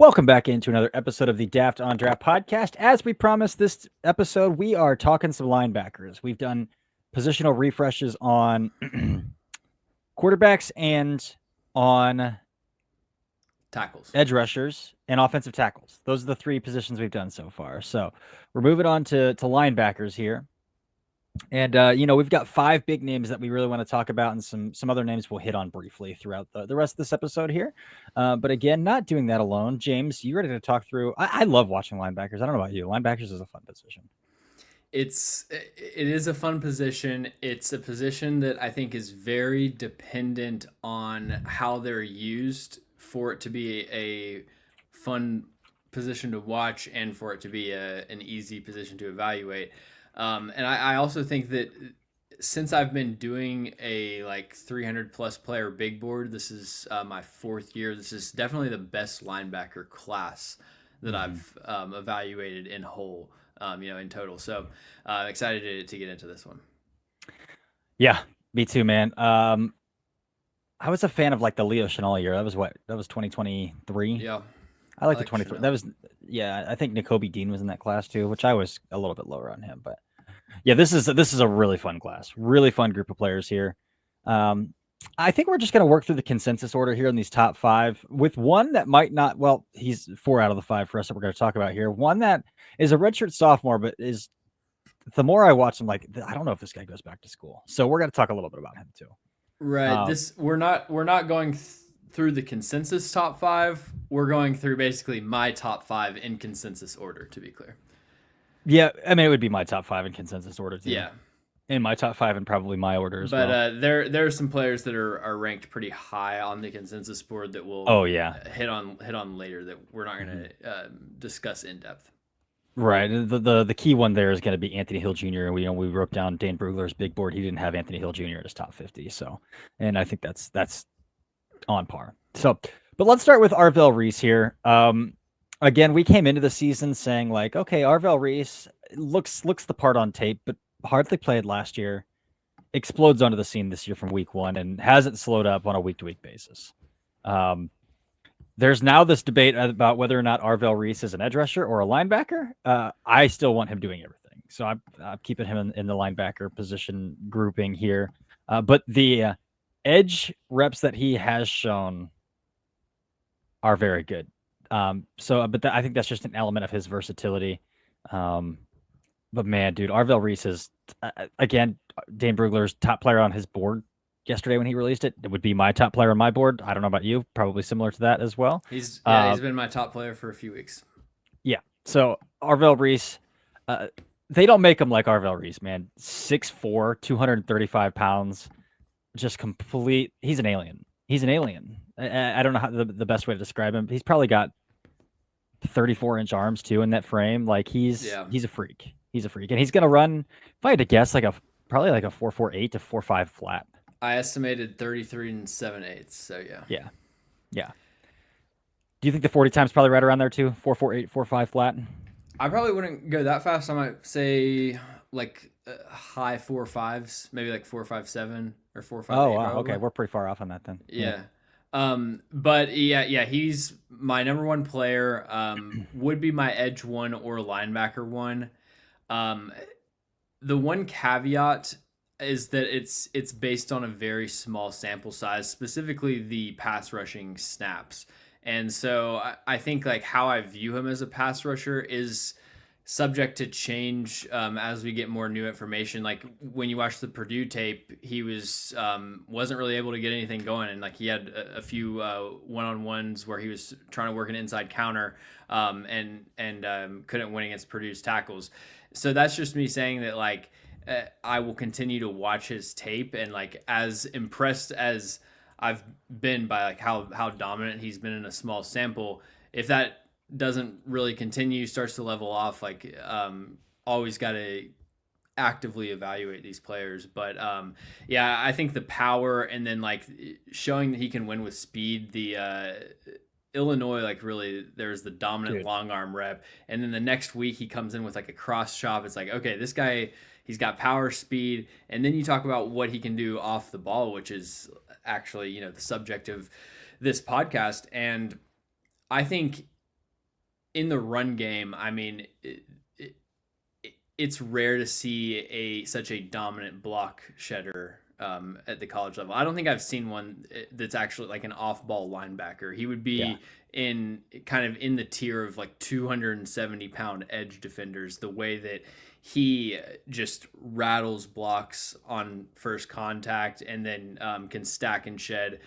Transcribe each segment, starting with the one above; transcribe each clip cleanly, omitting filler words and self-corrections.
Welcome back into another episode of the Daft on Draft podcast. As we promised this episode, we are talking some linebackers. We've done positional refreshes on quarterbacks and on tackles, edge rushers, and offensive tackles. Those are the three positions we've done so far. So we're moving on to linebackers here. And we've got five big names that we really want to talk about, and some other names we'll hit on briefly throughout the rest of this episode here. But again, not doing that alone. James, you ready to talk through? I love watching linebackers. I don't know about you. Linebackers is a fun position. It is a fun position. It's a position that I think is very dependent on how they're used for it to be a fun position to watch and for it to be an easy position to evaluate. And I also think that since I've been doing a 300 plus player big board, this is my fourth year. This is definitely the best linebacker class that I've evaluated in whole, in total. So excited to get into this one. Yeah, me too, man. I was a fan of the Leo Chenal year. That was 2023. Yeah. I like the 23. That was, I think Nakobe Dean was in that class too, which I was a little bit lower on him. But yeah, this is a really fun class, really fun group of players here. I think we're just going to work through the consensus order here in these top five with one that might not, well, he's 4 out of the 5 for us that we're going to talk about here. One that is a redshirt sophomore, but is, the more I watch him, I don't know if this guy goes back to school. So we're going to talk a little bit about him too. Right. We're not going through the consensus top 5. We're going through basically my top 5 in consensus order, to be clear. Yeah, I mean, it would be my top 5 in consensus order too. Yeah. In my top 5 and probably my order as well. But there are some players that are ranked pretty high on the consensus board that we'll hit on later that we're not going to discuss in depth. Right. The key one there is going to be Anthony Hill Jr. And we wrote down Dan Brugler's big board. He didn't have Anthony Hill Jr. in his top 50. So, and I think that's on par. So, but let's start with Arvell Reese here. Again, we came into the season saying okay, Arvell Reese looks the part on tape, but hardly played last year. Explodes onto the scene this year from week 1 and hasn't slowed up on a week-to-week basis. There's now this debate about whether or not Arvell Reese is an edge rusher or a linebacker. I still want him doing everything. So I'm keeping him in the linebacker position grouping here. But the edge reps that he has shown are very good. I think that's just an element of his versatility. But man, dude, Arvell Reese is, again, Dan Brugler's top player on his board yesterday when he released it. It would be my top player on my board. I don't know about you, probably similar to that as well. He's been my top player for a few weeks. Yeah. So Arvell Reese, they don't make him like Arvell Reese, man. 6'4", 235 pounds, just complete. He's an alien. He's an alien. I don't know how the best way to describe him. He's probably got 34-inch arms too in that frame. He's a freak. He's a freak, and he's gonna run. If I had to guess, probably a 4.48 to 4.5 flat. I estimated 33 and 7/8. So yeah. Do you think the 40 time's probably right around there too? 4.48, 4.5 flat. I probably wouldn't go that fast. I might say high 4.5s, maybe 4.57 or 4.58. Oh wow, okay, we're pretty far off on that then. Yeah. But yeah, he's my number 1 player. Would be my edge 1 or linebacker 1. The one caveat is that it's based on a very small sample size, specifically the pass rushing snaps. And so I think how I view him as a pass rusher is subject to change as we get more new information. When you watch the Purdue tape, he wasn't really able to get anything going, and he had a few one-on-ones where he was trying to work an inside counter and couldn't win against Purdue's tackles. So that's just me saying that I will continue to watch his tape, and as impressed as I've been by how dominant he's been in a small sample, if that doesn't really continue, starts to level off, always got to actively evaluate these players. But I think the power, and then showing that he can win with speed, the Illinois, really, there's the dominant long arm rep, and then the next week he comes in with a cross chop. It's okay, this guy, he's got power, speed, and then you talk about what he can do off the ball, which is actually the subject of this podcast. And I think in the run game, I mean, it, it's rare to see such a dominant block shedder at the college level. I don't think I've seen one that's actually like an off-ball linebacker. He would Yeah. be in kind of in the tier of like 270-pound edge defenders. The way that he just rattles blocks on first contact and then can stack and shed.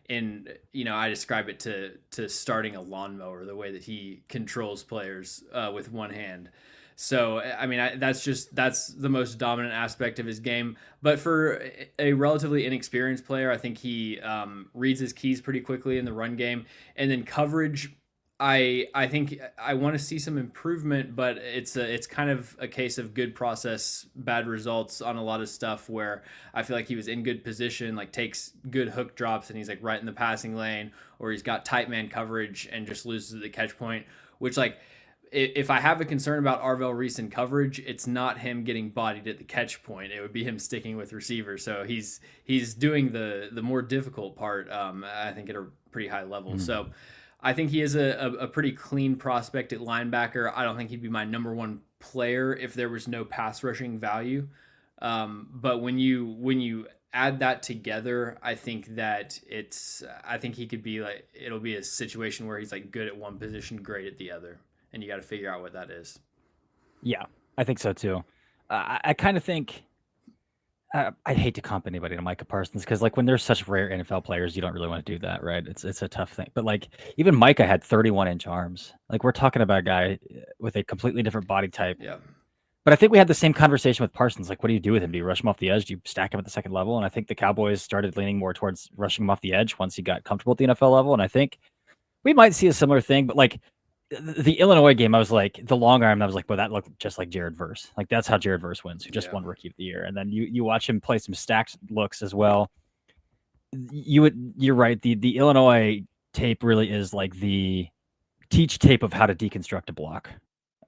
And I describe it to starting a lawnmower. The way that he controls players with one hand. So I mean, that's the most dominant aspect of his game. But for a relatively inexperienced player, I think he reads his keys pretty quickly in the run game, and then coverage. I think I want to see some improvement, but it's kind of a case of good process, bad results on a lot of stuff. Where I feel like he was in good position, like takes good hook drops, and he's like right in the passing lane, or he's got tight man coverage and just loses at the catch point, which like if I have a concern about Arvell Reese in coverage, it's not him getting bodied at the catch point. It would be him sticking with receivers. So he's doing the more difficult part. I think at a pretty high level. Mm. So I think he is a pretty clean prospect at linebacker. I don't think he'd be my number one player if there was no pass rushing value. But when you add that together, I think that I think he could be like it'll be a situation where he's like good at one position, great at the other, and you got to figure out what that is. Yeah, I think so too. I kind of think I hate to comp anybody to Micah Parsons because like when there's such rare NFL players, you don't really want to do that, right? It's a tough thing. But like even Micah had 31-inch arms. Like we're talking about a guy with a completely different body type. Yeah. But I think we had the same conversation with Parsons. Like, what do you do with him? Do you rush him off the edge? Do you stack him at the second level? And I think the Cowboys started leaning more towards rushing him off the edge once he got comfortable at the NFL level. And I think we might see a similar thing. But like the Illinois game, I was like, the long arm, I was like, well, that looked just like Jared Verse. Like, that's how Jared Verse wins, who just Yeah. won Rookie of the Year. And then you watch him play some stacked looks as well. You're right. The Illinois tape really is like the teach tape of how to deconstruct a block,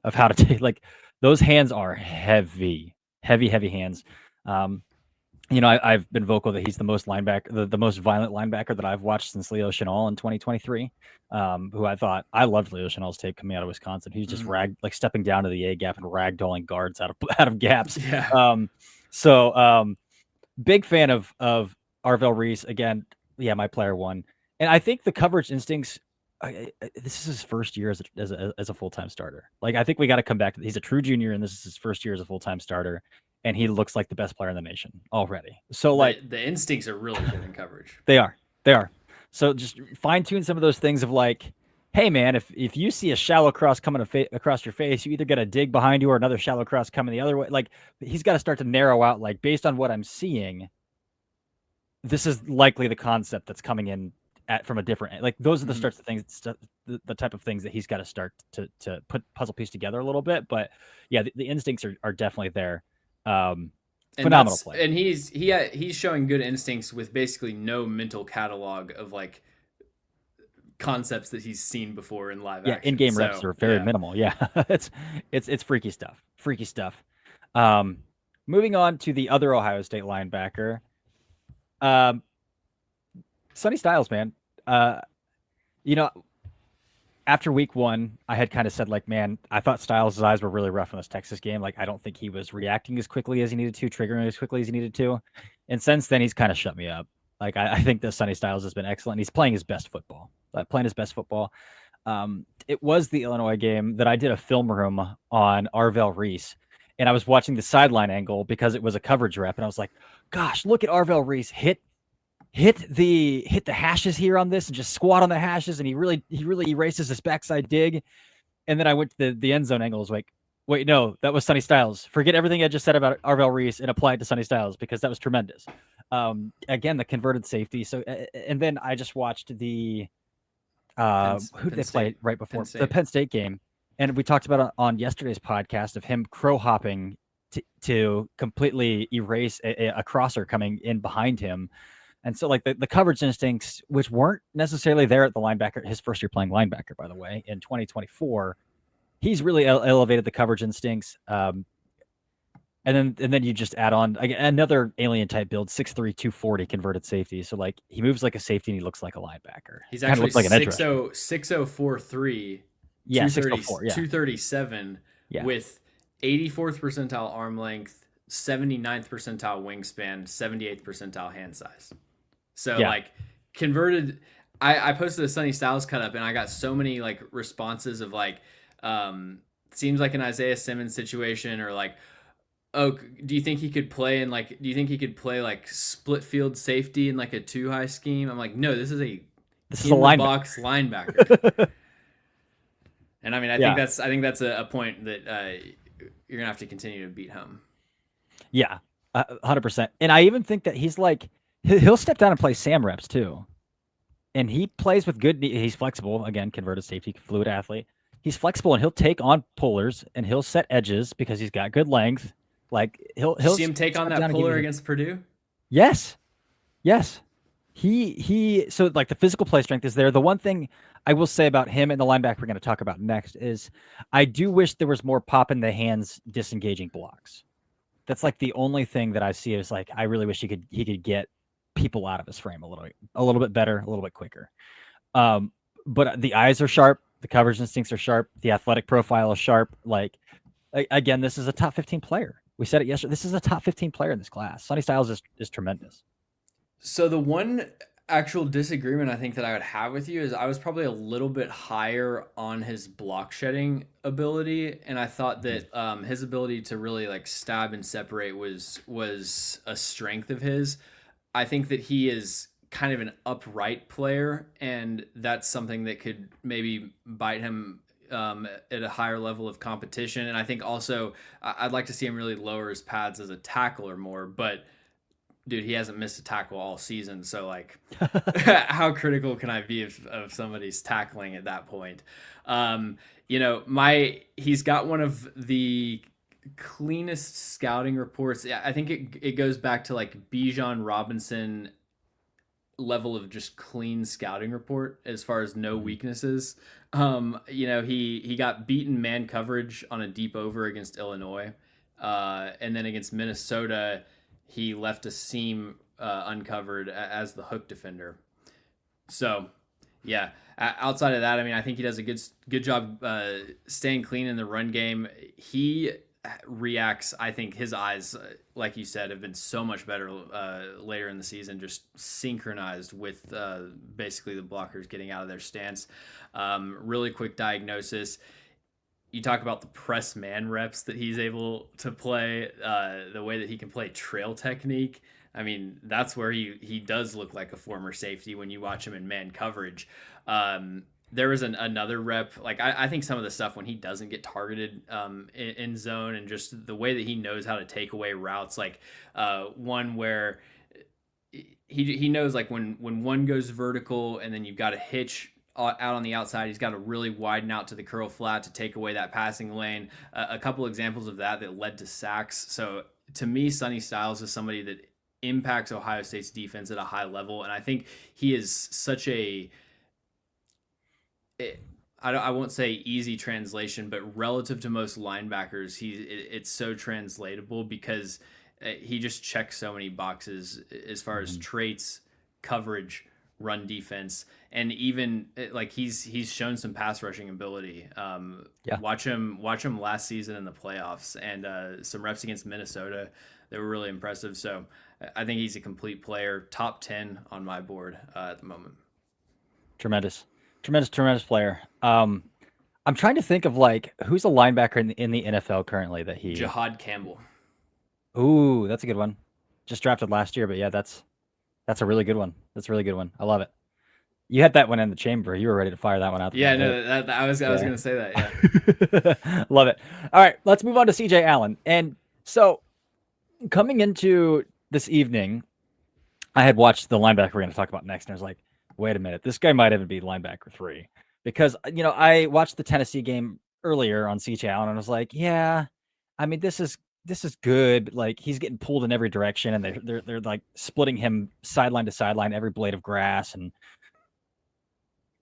of how to take like those hands are heavy, heavy hands. I've been vocal that he's the most the most violent linebacker that I've watched since Leo Chenal in 2023. Who I loved Leo Chenal's tape coming out of Wisconsin. He's just stepping down to the A gap and ragdolling guards out of gaps. Yeah. Big fan of Arvell Reese again. Yeah, my player one, and I think the coverage instincts. This is his first year as a full time starter. Like I think we got to come back to. He's a true junior, and this is his first year as a full time starter, and he looks like the best player in the nation already. So like the instincts are really good in coverage. They are. So just fine tune some of those things of like, hey man, if you see a shallow cross coming across your face, you either get a dig behind you or another shallow cross coming the other way. Like he's got to start to narrow out. Like based on what I'm seeing, this is likely the concept that's coming in from a different. Like those are the sorts of things, the type of things that he's got to start to put puzzle piece together a little bit. But yeah, the instincts are definitely there. Phenomenal player. And he's showing good instincts with basically no mental catalog of like concepts that he's seen before in live action. In-game reps are very minimal. Yeah, it's freaky stuff. Moving on to the other Ohio State linebacker, Sonny Styles, man. After week one, I had kind of said like, man, I thought Styles' eyes were really rough in this Texas game. Like, I don't think he was reacting as quickly as he needed to, triggering as quickly as he needed to. And since then, he's kind of shut me up. Like, I think that Sonny Styles has been excellent. He's playing his best football. It was the Illinois game that I did a film room on Arvell Reese, and I was watching the sideline angle because it was a coverage rep, and I was like, gosh, look at Arvell Reese hit the hashes here on this and just squat on the hashes, and he really erases his backside dig. And then I went to the end zone angle. I was like, wait, no, that was Sonny Styles. Forget everything I just said about Arvell Reese and apply it to Sonny Styles because that was tremendous. Again, the converted safety. So, and then I just watched the who did they play right before the Penn State game, and we talked about it on yesterday's podcast of him crow hopping to completely erase a crosser coming in behind him. And so, like, the coverage instincts, which weren't necessarily there at the linebacker, his first year playing linebacker, by the way, in 2024, he's really elevated the coverage instincts. And then you just add on another alien type build, 6'3", 240 converted safety. So, like, he moves like a safety and he looks like a linebacker. He's actually like an 6'0", 6'0", 4'3", Yeah, 604. Yeah. 237 Yeah. with 84th percentile arm length, 79th percentile wingspan, 78th percentile hand size. So Yeah. like converted I posted a Sonny Styles cut up and I got so many like responses of like um seems like an Isaiah Simmons situation or like oh do you think he could play in like do you think he could play like split field safety in like a two high scheme? I'm like no, this is a This is a in the linebacker. box linebacker. And I mean, Yeah. I think that's a point that you're gonna have to continue to beat home. Yeah. 100%. And I even think that he's like, he'll step down and play Sam reps too. And he plays with good, he's flexible. Again, converted safety, fluid athlete. He's flexible and he'll take on pullers and he'll set edges because he's got good length. Like Did you he'll see him take on step that down and give puller you. against Purdue? Yes. Yes. So like the physical play strength is there. The one thing I will say about him and the linebacker we're going to talk about next is I do wish there was more pop in the hands disengaging blocks. That's like the only thing that I see is like I really wish he could get people out of his frame a little bit better, a little bit quicker. Um, but the eyes are sharp, the coverage instincts are sharp, the athletic profile is sharp. Like again, this is a top 15 player. We said it yesterday. This is a top 15 player in this class. Sonny Styles is tremendous. So the one actual disagreement I think that I would have with you is I was probably a little bit higher on his block shedding ability, and I thought Mhm. that his ability to really like stab and separate was a strength of his. I think that he is kind of an upright player, and that's something that could maybe bite him at a higher level of competition. And I think also I'd like to see him really lower his pads as a tackler more, but dude, he hasn't missed a tackle all season. So like, how critical can I be of somebody's tackling at that point? You know, he's got one of the cleanest scouting reports. Yeah, I think it goes back to like Bijan Robinson level of just clean scouting report as far as no Mhm. weaknesses. You know, he got beaten man coverage on a deep over against Illinois, and then against Minnesota, he left a seam uncovered as the hook defender. So, yeah. Outside of that, I mean, I think he does a good job staying clean in the run game. He reacts. I think his eyes, like you said, have been so much better later in the season, just synchronized with basically the blockers getting out of their stance. Really quick diagnosis. You talk about the press man reps that he's able to play, the way that he can play trail technique. I mean, that's where he does look like a former safety when you watch him in man coverage. There was another rep. Like I think some of the stuff when he doesn't get targeted in zone and just the way that he knows how to take away routes, like one where he knows like when one goes vertical and then you've got a hitch out on the outside, he's got to really widen out to the curl flat to take away that passing lane. A couple examples of that led to sacks. So to me, Sonny Styles is somebody that impacts Ohio State's defense at a high level, and I think he is such a I won't say easy translation, but relative to most linebackers, it's so translatable because he just checks so many boxes as far as Mhm. traits, coverage, run defense, and even like he's shown some pass rushing ability. Yeah. Watch him last season in the playoffs and some reps against Minnesota. They were really impressive. So I think he's a complete player, top 10 on my board at the moment. Tremendous. Tremendous player. I'm trying to think of like who's a linebacker in the NFL currently that he. Jihad Campbell. Ooh, that's a good one. Just drafted last year, but yeah, that's a really good one. That's a really good one. I love it. You had that one in the chamber. You were ready to fire that one out Yeah, the no, I was hip. gonna say that. Yeah, Yeah. Love it. All right, let's move on to CJ Allen. And so coming into this evening, I had watched the linebacker we're going to talk about next, and I was like, wait a minute, this guy might even be linebacker 3. Because, I watched the Tennessee game earlier on CJ Allen, and I was like, yeah, I mean, this is good. Like he's getting pulled in every direction, and they're like splitting him sideline to sideline, every blade of grass, and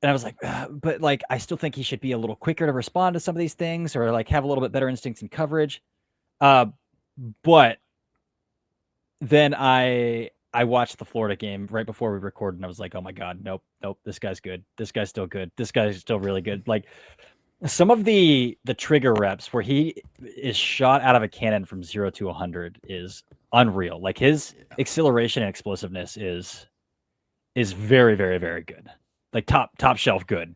I was like, but like I still think he should be a little quicker to respond to some of these things, or like have a little bit better instincts in coverage. Uh, but then I watched the Florida game right before we recorded, and I was like, oh my god, nope, this guy's good. This guy's still good. This guy's still really good. Like some of the trigger reps where he is shot out of a cannon from 0 to 100 is unreal. Like his Yeah. acceleration and explosiveness is very, very, very good. Like top shelf good.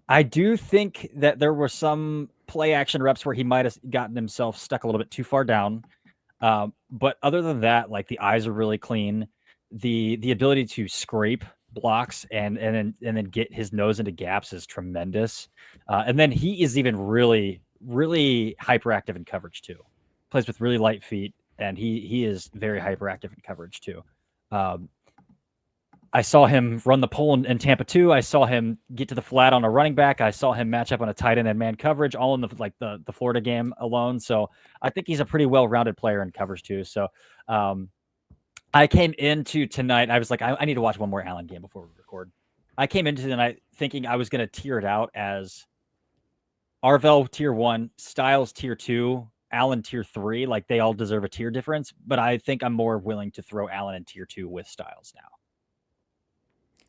I do think that there were some play action reps where he might have gotten himself stuck a little bit too far down. But other than that, like the eyes are really clean. The ability to scrape blocks and then get his nose into gaps is tremendous. And then he is even really hyperactive in coverage too. Plays with really light feet, and he is very hyperactive in coverage too. Um, I saw him run the pole in Tampa 2. I saw him get to the flat on a running back. I saw him match up on a tight end and man coverage, all in the Florida game alone. So I think he's a pretty well-rounded player in coverage too. So um, I came into tonight. I was like, I need to watch one more Allen game before we record. I came into tonight thinking I was going to tier it out as Arvell tier 1, Styles tier 2, Allen tier 3. Like they all deserve a tier difference, but I think I'm more willing to throw Allen in tier 2 with Styles now.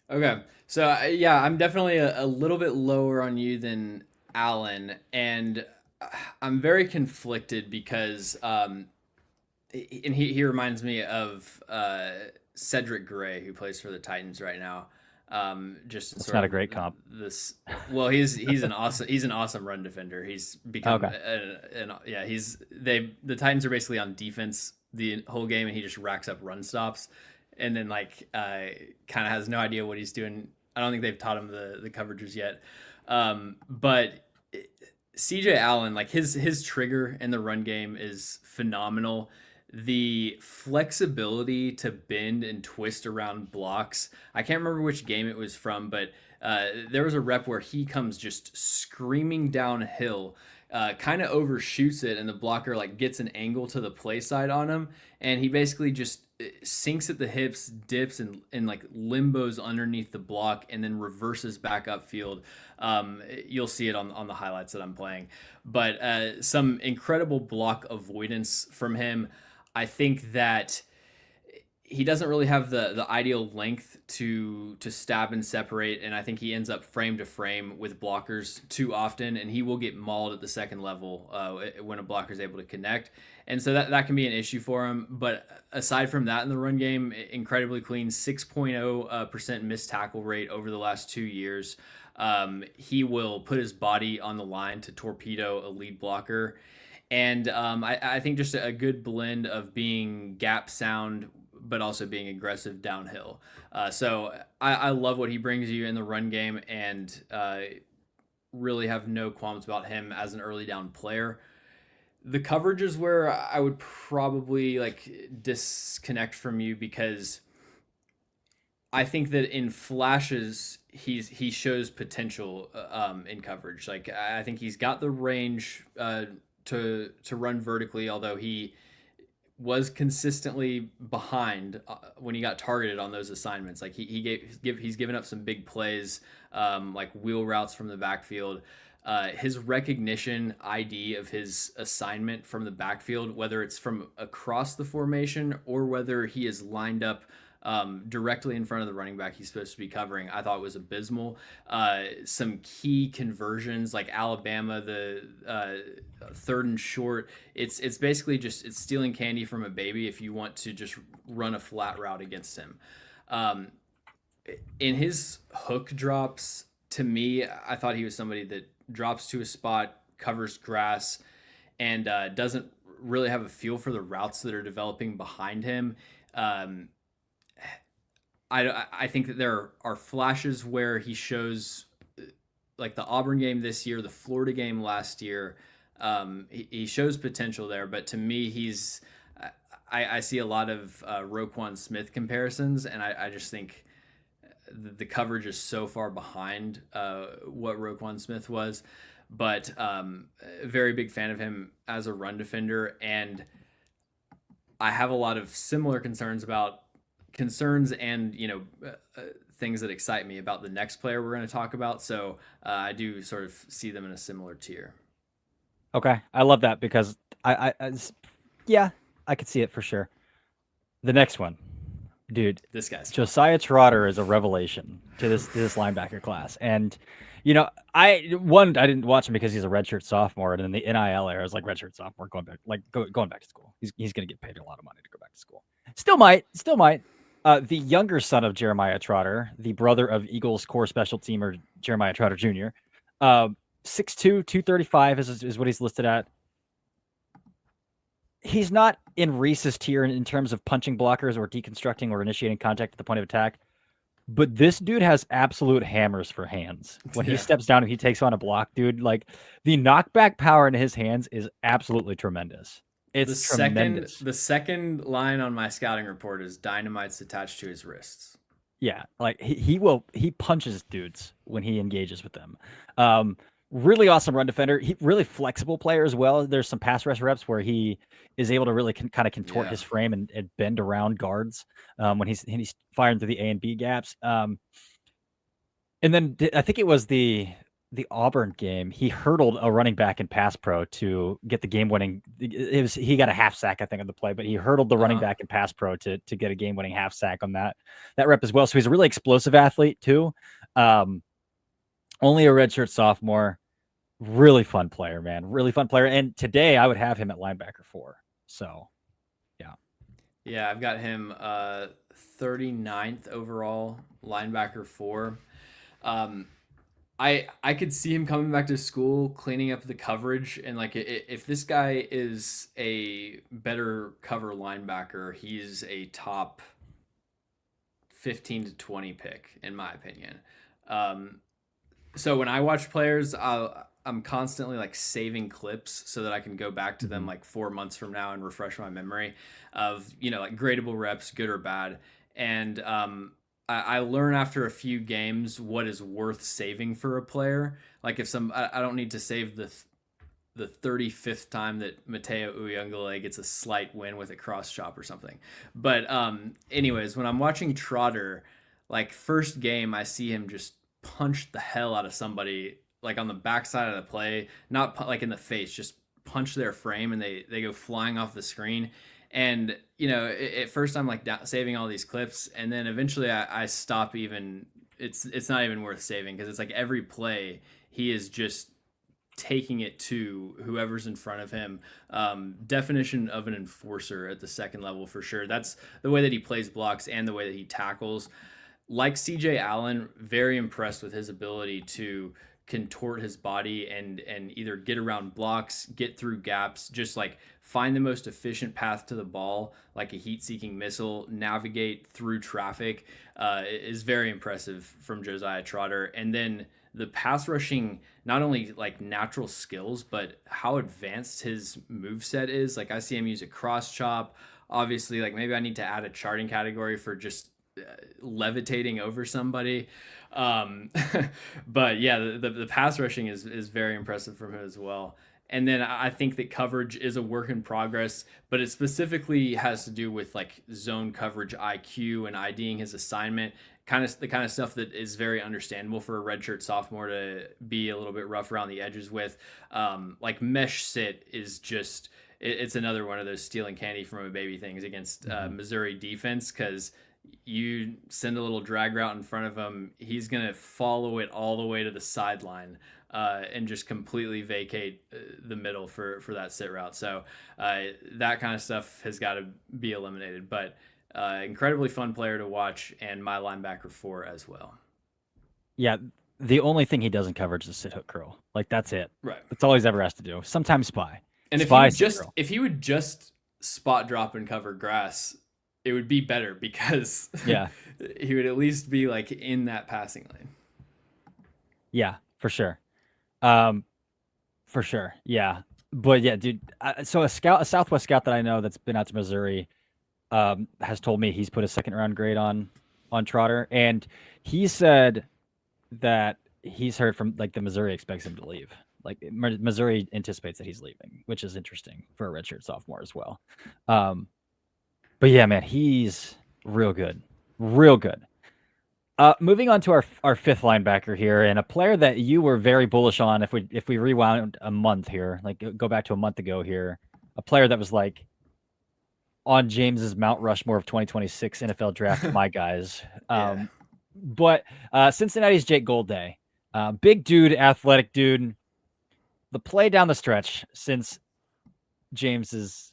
Okay, so yeah, I'm definitely a little bit lower on you than Allen, and I'm very conflicted because and he reminds me of Cedric Gray, who plays for the Titans right now. Just in It's sort not a of great comp. this. Well, he's an awesome run defender. He's become Okay. yeah. The Titans are basically on defense the whole game, and he just racks up run stops, and then kind of has no idea what he's doing. I don't think they've taught him the coverages yet, but CJ Allen, like his trigger in the run game is phenomenal. The flexibility to bend and twist around blocks. I can't remember which game it was from, but there was a rep where he comes just screaming downhill, kind of overshoots it, and the blocker like gets an angle to the play side on him, and he basically just sinks at the hips, dips, and like limbos underneath the block, and then reverses back upfield. You'll see it on the highlights that I'm playing, but some incredible block avoidance from him. I think that he doesn't really have the ideal length to stab and separate, and I think he ends up frame to frame with blockers too often, and he will get mauled at the second level when a blocker is able to connect, and so that can be an issue for him. But aside from that, in the run game, incredibly clean, 6.0% missed tackle rate over the last 2 years. He will put his body on the line to torpedo a lead blocker. And I think just a good blend of being gap sound, but also being aggressive downhill. So I love what he brings you in the run game, and really have no qualms about him as an early down player. The coverage is where I would probably like disconnect from you, because I think that in flashes he shows potential in coverage. Like I think he's got the range to run vertically, although he was consistently behind when he got targeted on those assignments. Like he's given up some big plays, like wheel routes from the backfield. His recognition ID of his assignment from the backfield, whether it's from across the formation or whether he is lined up directly in front of the running back he's supposed to be covering, I thought was abysmal. Some key conversions like Alabama, the third and short. It's basically just it's stealing candy from a baby if you want to just run a flat route against him. Um, in his hook drops, to me, I thought he was somebody that drops to a spot, covers grass, and doesn't really have a feel for the routes that are developing behind him. Um, I think that there are flashes where he shows, like the Auburn game this year, the Florida game last year. He shows potential there, but to me, I see a lot of Roquan Smith comparisons, and I just think the coverage is so far behind what Roquan Smith was. But very big fan of him as a run defender, and I have a lot of similar concerns and things that excite me about the next player we're going to talk about. So I do sort of see them in a similar tier. Okay, I love that because yeah, I could see it for sure. The next one, dude, This guy's fun. Josiah Trotter is a revelation to this linebacker class, and I didn't watch him because he's a redshirt sophomore, and in the NIL era, it's like redshirt sophomore going back, going back to school. He's going to get paid a lot of money to go back to school. Still might. The younger son of Jeremiah Trotter, the brother of Eagles core special teamer Jeremiah Trotter Jr., 6'2", 235 is what he's listed at. He's not in Reese's tier in terms of punching blockers or deconstructing or initiating contact at the point of attack. But this dude has absolute hammers for hands. When he steps down and he takes on a block, dude, like the knockback power in his hands is absolutely tremendous. It's tremendous. The second line on my scouting report is dynamite's attached to his wrists. Yeah, like he punches dudes when he engages with them. Really awesome run defender. He really flexible player as well. There's some pass rush reps where he is able to really kind of contort his frame and bend around guards when he's firing through the A and B gaps. And then I think it was the Auburn game. He hurdled a running back in pass pro to get the game winning. He got a half sack, I think, on the play, but he hurdled the running back in pass pro to get a game winning half sack on that rep as well. So he's a really explosive athlete too. Only a redshirt sophomore. Really fun player, man. Really fun player. And today I would have him at linebacker 4. So, yeah. Yeah, I've got him 39th overall, linebacker 4. I could see him coming back to school, cleaning up the coverage, and like if this guy is a better cover linebacker, he's a top 15 to 20 pick in my opinion. So when I watch players, I'm constantly like saving clips so that I can go back to them like 4 months from now and refresh my memory of, like gradable reps, good or bad. And I learn after a few games what is worth saving for a player. Like if I don't need to save the 35th time that Mateo Uyunglele gets a slight win with a cross chop or something. But anyways, when I'm watching Trotter, like first game, I see him just punch the hell out of somebody like on the backside of the play, not like in the face, just punch their frame and they go flying off the screen. And, at first I'm like saving all these clips, and then eventually I stop even. It's not even worth saving because it's like every play he is just taking it to whoever's in front of him. Definition of an enforcer at the second level for sure. That's the way that he plays blocks and the way that he tackles. Like CJ Allen, very impressed with his ability to contort his body and either get around blocks, get through gaps, just like find the most efficient path to the ball, like a heat-seeking missile, navigate through traffic, is very impressive from Josiah Trotter. And then the pass rushing, not only like natural skills, but how advanced his move set is. Like I see him use a cross chop. Obviously, like maybe I need to add a charting category for just levitating over somebody. But yeah, the pass rushing is very impressive from him as well. And then I think that coverage is a work in progress, but it specifically has to do with like zone coverage IQ and IDing his assignment, the kind of stuff that is very understandable for a redshirt sophomore to be a little bit rough around the edges with. Like mesh sit is just it's another one of those stealing candy from a baby things against Missouri defense, because you send a little drag route in front of him, he's going to follow it all the way to the sideline and just completely vacate the middle for that sit route. So that kind of stuff has got to be eliminated. But incredibly fun player to watch, and my linebacker 4 as well. Yeah, the only thing he does in coverage is sit hook curl. Like that's it. Right. That's all he's ever has to do. Sometimes spy. And spy, if he would just spot drop and cover grass, it would be better because he would at least be like in that passing lane. Yeah, for sure. For sure. Yeah. But yeah, dude. So a Southwest scout that I know that's been out to Missouri has told me he's put a second round grade on Trotter, and he said that he's heard from like the Missouri expects him to leave. Like Missouri anticipates that he's leaving, which is interesting for a redshirt sophomore as well. But yeah, man, he's real good. Real good. Moving on to our fifth linebacker here, and a player that you were very bullish on if we rewound a month here, like go back to a month ago here, a player that was like on James's Mount Rushmore of 2026 NFL draft, my guys. But Cincinnati's Jake Golday. Big dude, athletic dude. The play down the stretch since James's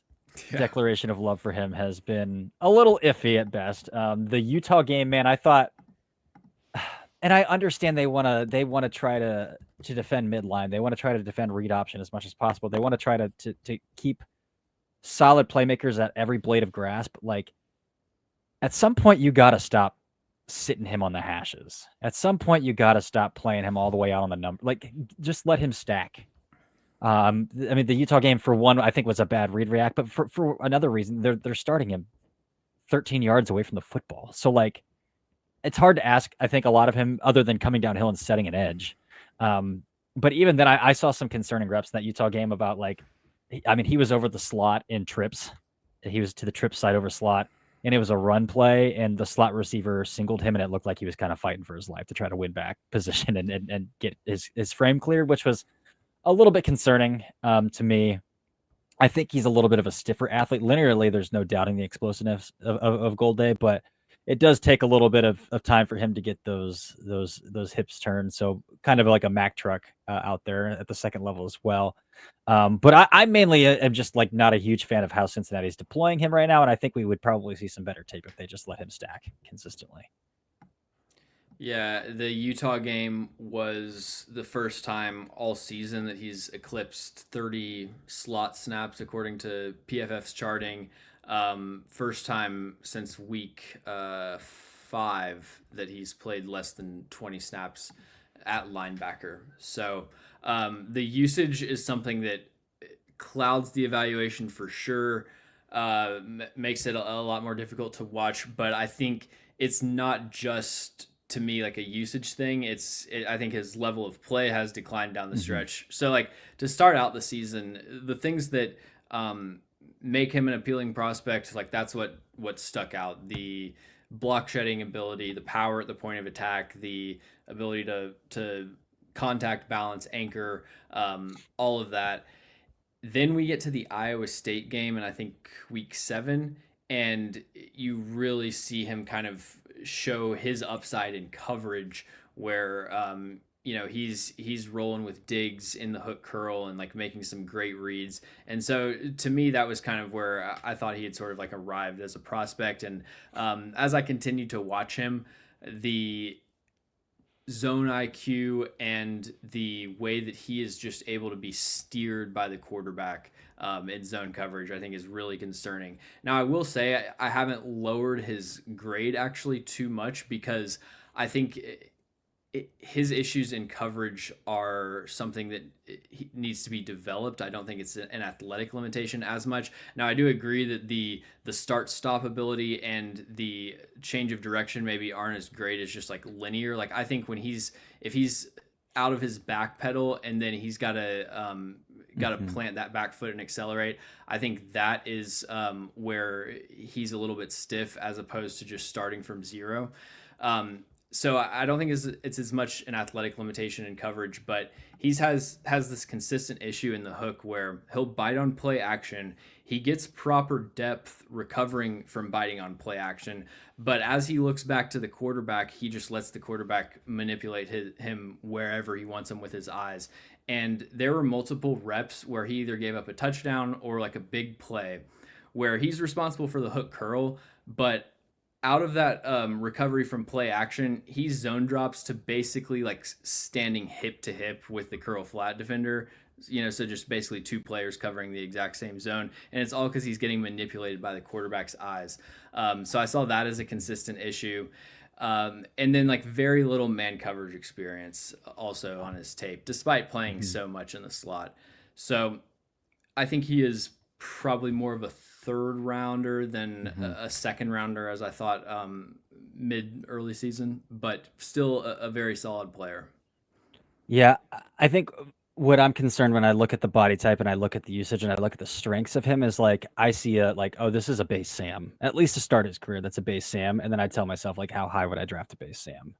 Yeah. declaration of love for him has been a little iffy at best. The Utah game, man, I thought, and I understand they wanna try to defend midline. They want to try to defend read option as much as possible. They want to try to keep solid playmakers at every blade of grass. But like at some point, you got to stop sitting him on the hashes. At some point, you got to stop playing him all the way out on the number. Like just let him stack. I mean, the Utah game for one, I think was a bad read react, but for another reason, they're starting him 13 yards away from the football. So like, it's hard to ask. I think a lot of him, other than coming downhill and setting an edge. But even then, I saw some concerning reps in that Utah game about like, I mean, he was over the slot in trips. He was to the trip side over slot, and it was a run play, and the slot receiver singled him, and it looked like he was kind of fighting for his life to try to win back position and get his frame cleared, which was a little bit concerning to me. I think he's a little bit of a stiffer athlete. Linearly, there's no doubting the explosiveness of Golday, but it does take a little bit of time for him to get those hips turned. So kind of like a Mack truck out there at the second level as well. But I mainly am just like not a huge fan of how Cincinnati's deploying him right now, and I think we would probably see some better tape if they just let him stack consistently. Yeah, the Utah game was the first time all season that he's eclipsed 30 slot snaps according to PFF's charting. First time since week 5 that he's played less than 20 snaps at linebacker. So the usage is something that clouds the evaluation for sure, makes it a lot more difficult to watch. But I think it's not just to me like a usage thing. I think his level of play has declined down the stretch. So like to start out the season, the things that make him an appealing prospect, like that's what stuck out: the block shedding ability, the power at the point of attack, the ability to contact, balance, anchor, all of that. Then we get to the Iowa State game, and I think week 7, and you really see him kind of show his upside in coverage, where he's rolling with digs in the hook curl and like making some great reads. And so to me, that was kind of where I thought he had sort of like arrived as a prospect. And as I continued to watch him, the zone IQ and the way that he is just able to be steered by the quarterback in zone coverage, I think is really concerning. Now, I will say I haven't lowered his grade actually too much, because I think his issues in coverage are something that needs to be developed. I don't think it's an athletic limitation as much. Now, I do agree that the start stop ability and the change of direction maybe aren't as great as just like linear. Like I think if he's out of his back pedal and then he's got to plant that back foot and accelerate, I think that is where he's a little bit stiff as opposed to just starting from zero. So I don't think it's as much an athletic limitation in coverage, but has this consistent issue in the hook where he'll bite on play action. He gets proper depth recovering from biting on play action, but as he looks back to the quarterback, he just lets the quarterback manipulate him wherever he wants him with his eyes. And there were multiple reps where he either gave up a touchdown or like a big play where he's responsible for the hook curl, but out of that recovery from play action, he zone drops to basically like standing hip to hip with the curl flat defender. So just basically two players covering the exact same zone. And it's all because he's getting manipulated by the quarterback's eyes. So I saw that as a consistent issue. And then like very little man coverage experience also on his tape, despite playing so much in the slot. So I think he is probably more of a third rounder than a second rounder, as I thought early season, but still a very solid player. Yeah, I think what I'm concerned when I look at the body type and I look at the usage and I look at the strengths of him is like I see oh, this is a base Sam. At least to start his career, that's a base Sam. And then I tell myself like, how high would I draft a base Sam?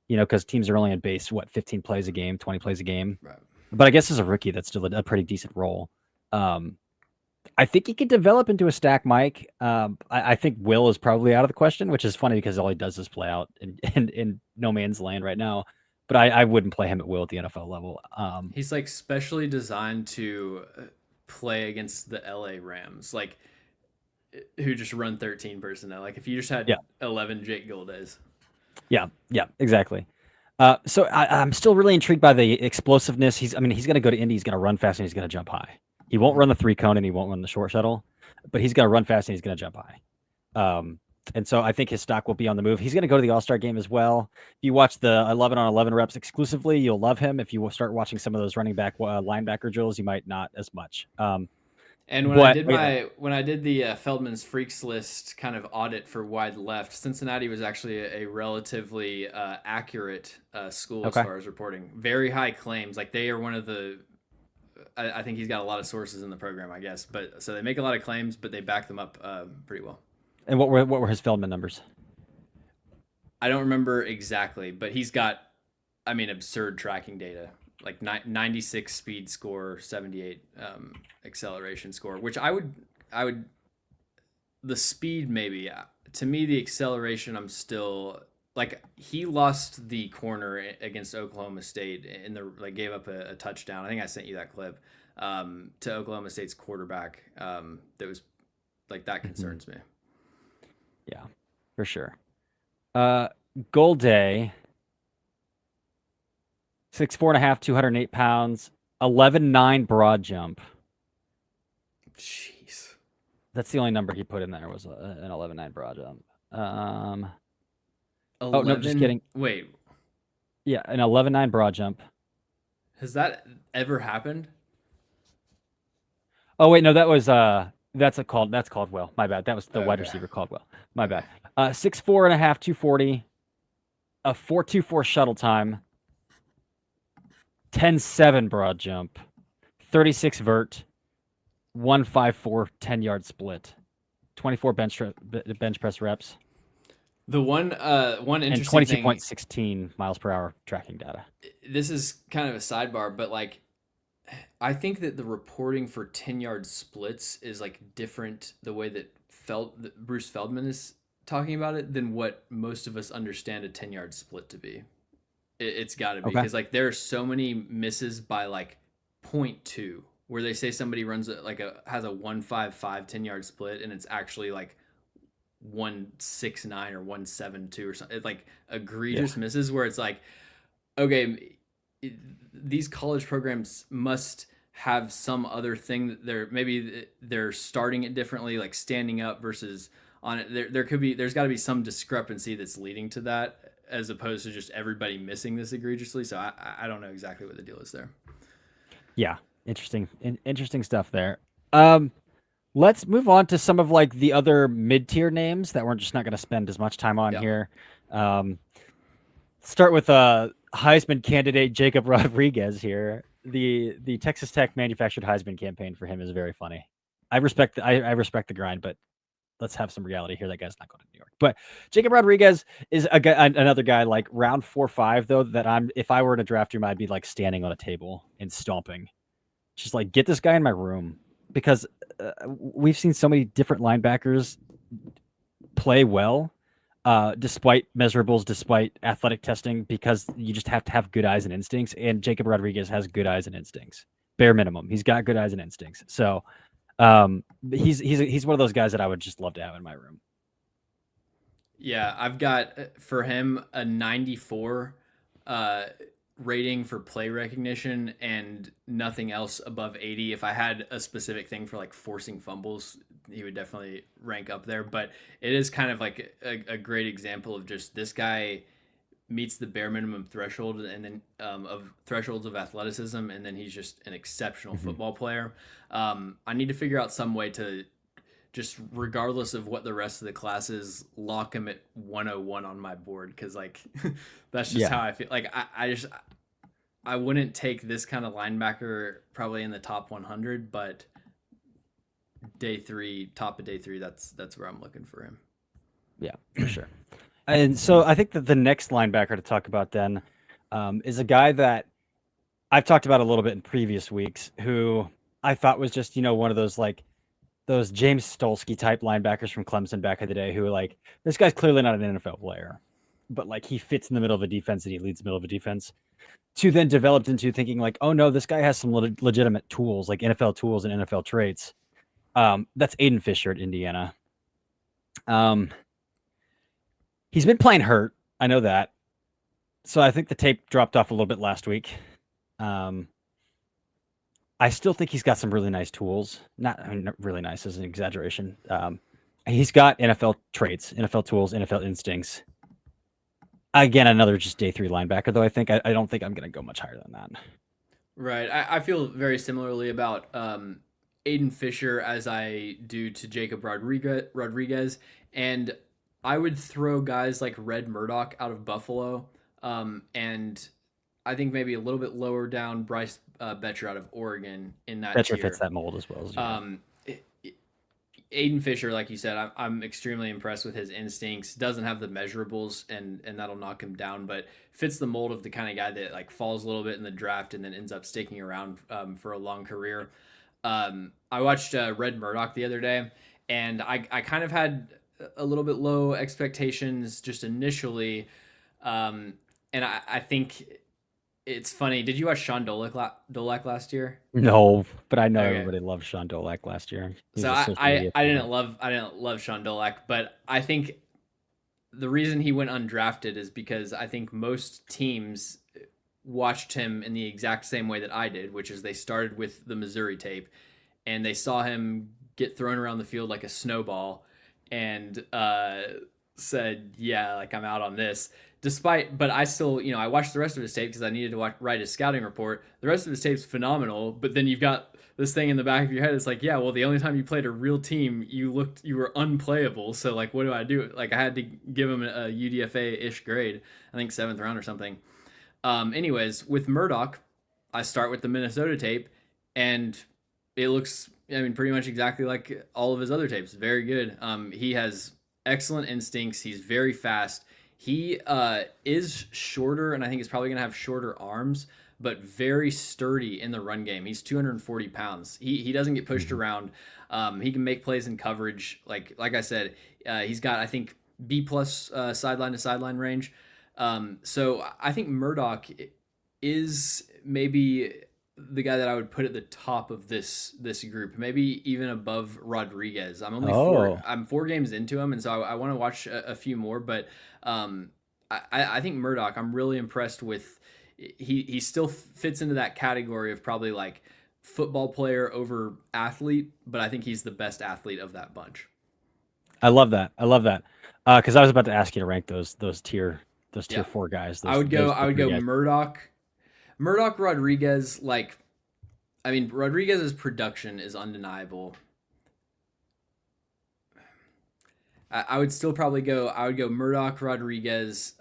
Because teams are only in base 15 plays a game, 20 plays a game. Right. But I guess as a rookie, that's still a pretty decent role. I think he could develop into a stack Mike. I think Will is probably out of the question, which is funny because all he does is play out in no man's land right now. but I wouldn't play him at will at the NFL level. He's like specially designed to play against the LA Rams, like who just run 13 personnel. Like if you just Yeah, had 11 Jake Goldays. yeah, exactly. So I'm still really intrigued by the explosiveness. I mean, he's going to go to Indy. He's going to run fast and he's going to jump high. He won't run the 3 cone and he won't run the short shuttle, but he's going to run fast and he's going to jump high. And so I think his stock will be on the move. He's going to go to the All-Star game as well. If you watch the 11 on 11 reps exclusively, you'll love him. If you start watching some of those running back linebacker drills, you might not as much. And But when I did the Feldman's Freaks list kind of audit for wide left, Cincinnati was actually a relatively accurate school as okay. far as reporting. Very high claims. Like they are one of the. I think he's got a lot of sources in the program, I guess. But so they make a lot of claims, but they back them up pretty well. And what were his Feldman numbers? I don't remember exactly, but he's got, I mean, absurd tracking data. Like 96 speed score, 78 acceleration score, which I would, the speed maybe. To me, the acceleration, I'm still like he lost the corner against Oklahoma State in the like gave up a touchdown. I think I sent you that clip to Oklahoma State's quarterback. That was like that concerns me. Yeah, for sure. Golday, 6'4.5", 208 pounds, 11.9 broad jump. Jeez. That's the only number he put in there was an 11.9 broad jump. 11, oh no, just kidding. Wait, Yeah, an 11.9 broad jump. has that ever happened? Oh wait, no, that's Caldwell. My bad. That was the wide Okay. receiver Caldwell. My Okay. bad. 6'4.5", 240, a 4.24 shuttle time, 10.7 broad jump, 36 vert, 154 10-yard split, 24 bench press reps, The one and interesting thing, 22.16 miles per hour tracking data. this is kind of a sidebar, but like I think that the reporting for 10-yard splits is like different the way that Bruce Feldman is talking about it than what most of us understand a 10-yard split to be. It's got to be Okay. because like there are so many misses by like point 0.2 where they say somebody runs has a 155 10-yard split and it's actually like 169 or 172 or something. It's like egregious misses where it's like, okay, these college programs must have some other thing that they're starting it differently, like standing up versus on it. There's got to be some discrepancy that's leading to that, as opposed to just everybody missing this egregiously. So I don't know exactly what the deal is there. Yeah, interesting stuff there. Um, let's move on to some of like the other mid-tier names that we're just not going to spend as much time on Yeah. here. Start with Heisman candidate Jacob Rodriguez here. The Texas Tech manufactured Heisman campaign for him is very funny. I respect the grind, but let's have some reality here. That guy's not going to New York. But Jacob Rodriguez is another guy like round 4-5 though that if I were to draft him, I'd be like standing on a table and stomping. Just like get this guy in my room because we've seen so many different linebackers play well despite measurables, despite athletic testing, because you just have to have good eyes and instincts. And Jacob Rodriguez has good eyes and instincts, bare minimum. He's got good eyes and instincts. So he's one of those guys that I would just love to have in my room. Yeah, I've got for him a 94 rating for play recognition and nothing else above 80. If I had a specific thing for like forcing fumbles, he would definitely rank up there. But it is kind of like a great example of just this guy meets the bare minimum threshold and then of thresholds of athleticism, and then he's just an exceptional football player. I need to figure out some way to just regardless of what the rest of the class is, lock him at 101 on my board because like that's just how I feel. Like I wouldn't take this kind of linebacker probably in the top 100, but top of day three, that's where I'm looking for him. Yeah, for sure. And so I think that the next linebacker to talk about then is a guy that I've talked about a little bit in previous weeks, who I thought was just, one of those like those James Stolsky type linebackers from Clemson back in the day who like, this guy's clearly not an NFL player. but like he fits in the middle of a defense and he leads the middle of a defense. To then developed into thinking like, oh no, this guy has some legitimate tools, like NFL tools and NFL traits. That's Aiden Fisher at Indiana. Um, he's been playing hurt. I know that. So I think the tape dropped off a little bit last week. Um, I still think he's got some really nice tools. Not really nice is an exaggeration. He's got NFL traits, NFL tools, NFL instincts. Again, another just day 3 linebacker, though. I don't think I'm going to go much higher than that. Right. I feel very similarly about Aiden Fisher as I do to Jacob Rodriguez. And I would throw guys like Red Murdoch out of Buffalo. And I think maybe a little bit lower down Bryce Betcher out of Oregon in that Betcher tier. fits that mold as well. As Aiden Fisher, like you said, I'm extremely impressed with his instincts. Doesn't have the measurables, and that'll knock him down, but fits the mold of the kind of guy that like falls a little bit in the draft and then ends up sticking around for a long career. I watched Red Murdoch the other day, and I kind of had a little bit low expectations just initially, and I think it's funny. Did you watch Sean Dolak last year? No, but I know Okay. everybody loved Sean Dolak last year. He So was a social media I favorite. didn't love Sean Dolak, but I think the reason he went undrafted is because I think most teams watched him in the exact same way that I did, which is they started with the Missouri tape and they saw him get thrown around the field like a snowball and said, "Yeah, like I'm out on this." But I still, I watched the rest of his tape because I needed to write his scouting report. The rest of his tape's phenomenal, but then you've got this thing in the back of your head. It's like, yeah, well, the only time you played a real team, you were unplayable. So like, what do I do? Like, I had to give him a UDFA ish grade. I think 7th round or something. Anyways, with Murdoch, I start with the Minnesota tape, and it looks, I mean, pretty much exactly like all of his other tapes. Very good. He has excellent instincts. He's very fast. He is shorter, and I think he's probably going to have shorter arms, but very sturdy in the run game. He's 240 pounds. He doesn't get pushed around. He can make plays in coverage. Like I said, he's got, I think, B plus sideline to sideline range. So I think Murdoch is maybe the guy that I would put at the top of this group, maybe even above Rodriguez. I'm 4 games into him, and so I want to watch a few more. But I think Murdoch, I'm really impressed with. He still fits into that category of probably like football player over athlete, but I think he's the best athlete of that bunch. I love that. I love that. Because I was about to ask you to rank those tier Yeah, 4 guys. I would go. Those I would three go guys. Murdoch Rodriguez. Like, I mean, Rodriguez's production is undeniable. I would still probably go. I would go Murdoch, Rodriguez,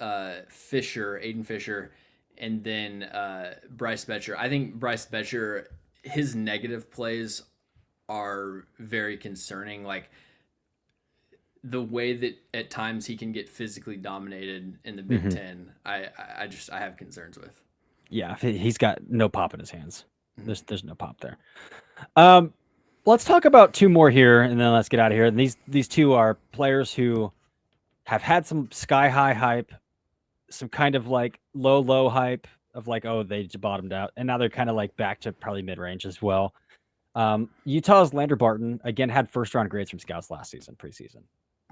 Fisher, Aiden Fisher, and then Bryce Betcher. I think Bryce Betcher, his negative plays are very concerning. Like the way that at times he can get physically dominated in the Big Mhm. Ten. I have concerns with. Yeah, he's got no pop in his hands. Mhm. There's no pop there. Um, let's talk about 2 more here, and then let's get out of here. And these 2 are players who have had some sky high hype, some kind of like low hype of like, oh, they just bottomed out, and now they're kind of like back to probably mid range as well. Utah's Lander Barton again had first round grades from scouts last season, preseason.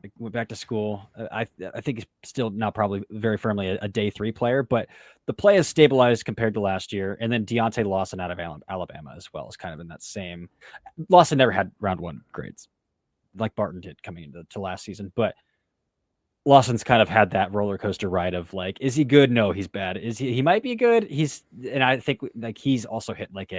Like, went back to school. I think he's still now probably very firmly a day 3 player, but the play has stabilized compared to last year. And then Deontay Lawson out of Alabama as well is kind of in that same. Lawson never had round 1 grades like Barton did coming into last season, but Lawson's kind of had that roller coaster ride of like, is he good? No, he's bad. Is he? He might be good. And I think like he's also hit like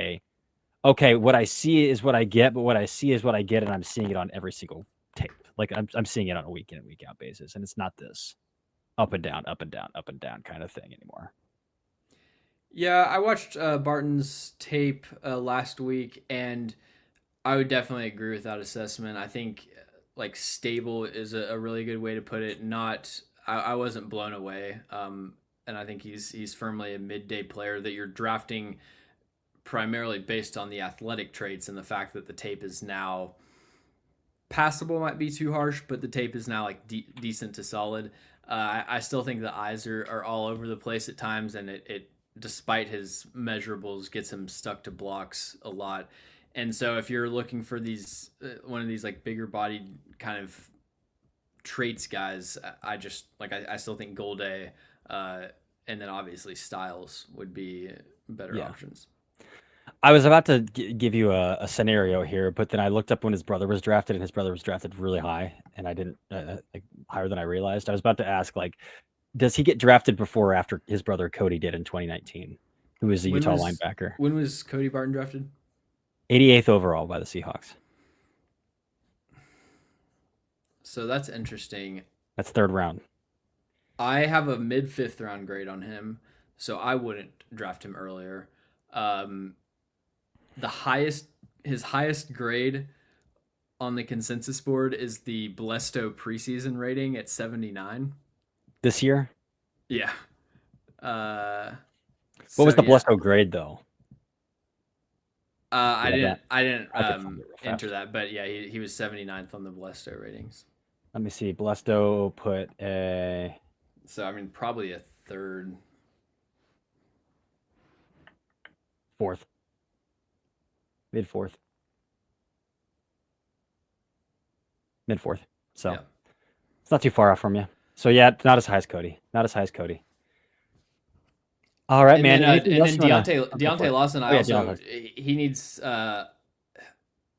okay, what I see is what I get, but what I see is what I get, and I'm seeing it on every single tape. Like I'm seeing it on a week in and week out basis, and it's not this up and down, up and down, up and down kind of thing anymore. Yeah, I watched Barton's tape last week, and I would definitely agree with that assessment. I think like stable is a really good way to put it. Not, I wasn't blown away, and I think he's firmly a midday player that you're drafting primarily based on the athletic traits and the fact that the tape is now passable might be too harsh, but the tape is now like decent to solid. I still think the eyes are all over the place at times, and it despite his measurables gets him stuck to blocks a lot. And so if you're looking for these one of these like bigger bodied kind of traits guys, I just like I still think Golday, and then obviously Styles would be better options. I was about to give you a scenario here, but then I looked up when his brother was drafted, and his brother was drafted really high, and I didn't like higher than I realized. I was about to ask, like, does he get drafted before or after his brother Cody did in 2019, who was the Utah linebacker? When was Cody Barton drafted? 88th overall by the Seahawks. So that's interesting. That's third round. I have a mid 5th round grade on him, so I wouldn't draft him earlier. His highest grade on the consensus board is the Blesto preseason rating at 79 this year. Yeah. What was the Blesto grade though? I didn't enter that, but yeah, he was 79th on the Blesto ratings. Let me see. Blesto put a. So I mean, probably a third, fourth, mid fourth. So yeah. It's not too far off from you. So yeah, not as high as Cody. All right, man. And then Deontay Lawson, he needs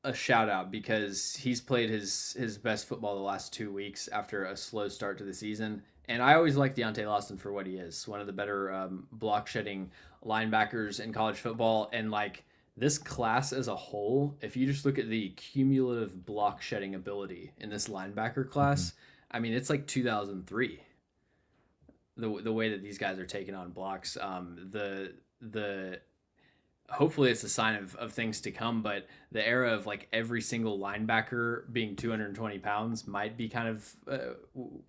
a shout out because he's played his best football the last 2 weeks after a slow start to the season. And I always like Deontay Lawson for what he is, one of the better block shedding linebackers in college football. And like this class as a whole, if you just look at the cumulative block shedding ability in this linebacker class, I mean, it's like 2003. The way that these guys are taking on blocks, the hopefully it's a sign of things to come, but the era of like every single linebacker being 220 pounds might be kind of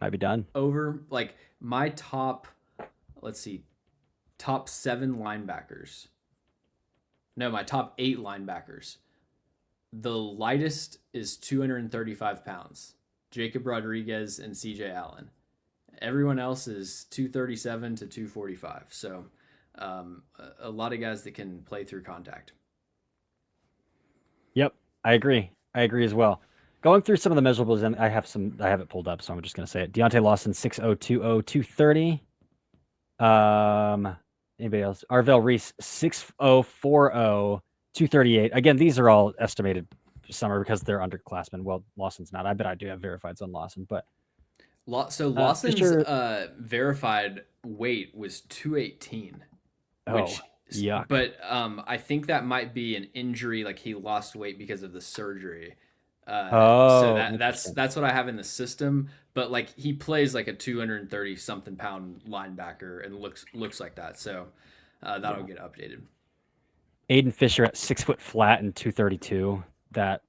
might be done over. Like my top 7 linebackers. No, my top 8 linebackers. The lightest is 235 pounds. Jacob Rodriguez and CJ Allen. Everyone else is 237 to 245. So a lot of guys that can play through contact. Yep, I agree as well. Going through some of the measurables, and I have it pulled up, so I'm just going to say it. Deontay Lawson, 6'0", 230. Anybody else? Arvell Reese, 6'0", 40, 238. Again, these are all estimated summer because they're underclassmen. Well, Lawson's not. I bet I do have verifieds on Lawson, but so Lawson's verified weight was 218. Which, yuck. But I think that might be an injury, like he lost weight because of the surgery. So that's what I have in the system. But like he plays like a 230 something pound linebacker and looks like that. So that'll get updated. Aiden Fisher at 6 foot flat and 232. That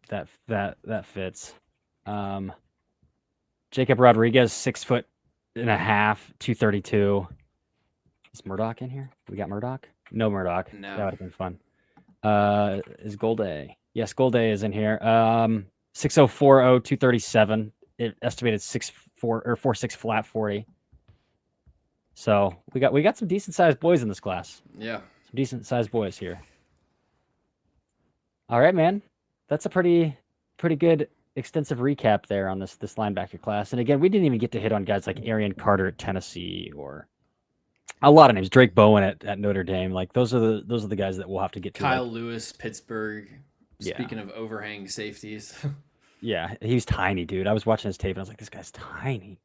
fits. Jacob Rodriguez, 6'1.5", 232. Is Murdoch in here? We got Murdoch? No Murdoch. No. That would have been fun. Is Golday? Yes, Golday is in here. 6'0", 40, 237. It estimated 6'4" or 4'6" flat 40. So we got some decent sized boys in this class. Yeah. Some decent sized boys here. All right, man. That's a pretty good extensive recap there on this linebacker class. And again, we didn't even get to hit on guys like Arian Carter at Tennessee or a lot of names. Drake Bowen at Notre Dame. Like those are the guys that we'll have to get to. Kyle Lewis, Pittsburgh. Speaking of overhang safeties. Yeah, he's tiny, dude. I was watching his tape and I was like, this guy's tiny.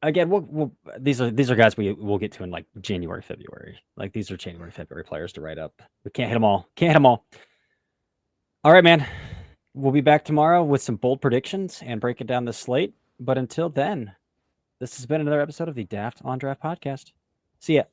Again, these are guys we'll get to in like January, February. Like these are January, February players to write up. We can't hit them all. All right, man. We'll be back tomorrow with some bold predictions and breaking down the slate. But until then, this has been another episode of the Daft on Draft podcast. See ya.